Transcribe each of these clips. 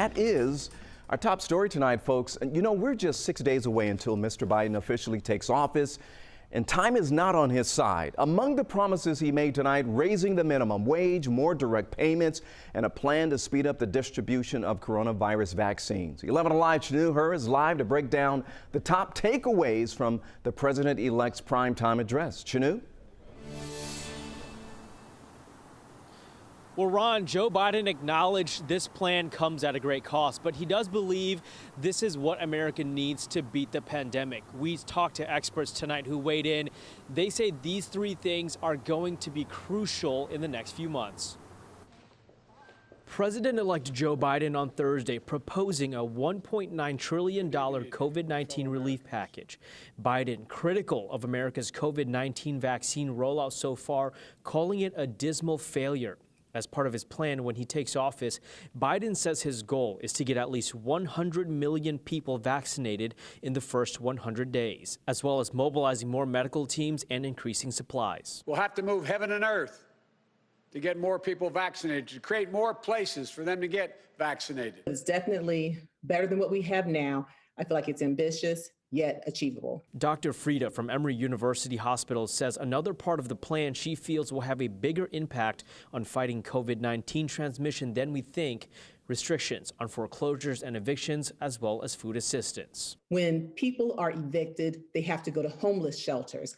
That is our top story tonight, folks. And you know, we're just 6 days away until Mr. Biden officially takes office, and time is not on his side. Among the promises he made tonight, raising the minimum wage, more direct payments, and a plan to speed up the distribution of coronavirus vaccines. 11 Alive Chinoo Her is live to break down the top takeaways from the president-elect's primetime address. Chinoo? Well, Ron, Joe Biden acknowledged this plan comes at a great cost, but he does believe this is what America needs to beat the pandemic. We talked to experts tonight who weighed in. They say these three things are going to be crucial in the next few months. President-elect Joe Biden on Thursday proposing a $1.9 trillion COVID-19 relief package. Biden critical of America's COVID-19 vaccine rollout so far, calling it a dismal failure. As part of his plan when he takes office, Biden says his goal is to get at least 100 million people vaccinated in the first 100 days, as well as mobilizing more medical teams and increasing supplies. We'll have to move heaven and earth to get more people vaccinated, to create more places for them to get vaccinated. It's definitely better than what we have now. I feel like it's ambitious, yet achievable. Dr. Frieda from Emory University Hospital says another part of the plan she feels will have a bigger impact on fighting COVID-19 transmission than we think: restrictions on foreclosures and evictions, as well as food assistance. When people are evicted, they have to go to homeless shelters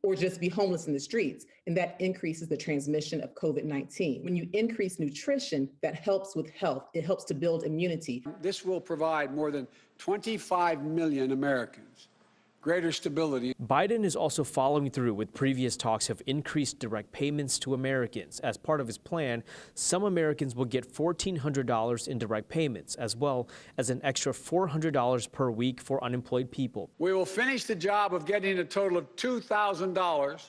or just be homeless in the streets, and that increases the transmission of COVID-19. When you increase nutrition, that helps with health. It helps to build immunity. This will provide more than 25 million Americans greater stability. Biden is also following through with previous talks of increased direct payments to Americans. As part of his plan, some Americans will get $1,400 in direct payments, as well as an extra $400 per week for unemployed people. We will finish the job of getting a total of $2,000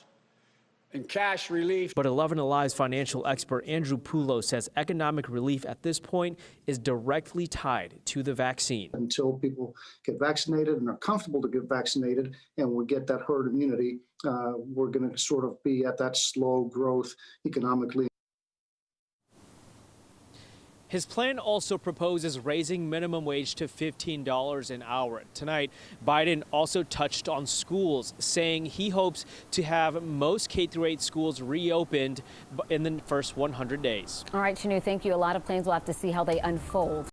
in cash relief. But 11 Alive's financial expert Andrew Pulo says economic relief at this point is directly tied to the vaccine. Until people get vaccinated and are comfortable to get vaccinated and we get that herd immunity, we're going to sort of be at that slow growth economically. His plan also proposes raising minimum wage to $15 an hour. Tonight, Biden also touched on schools, saying he hopes to have most K-8 schools reopened in the first 100 days. All right, Chinoo, thank you. A lot of plans. We'll have to see how they unfold.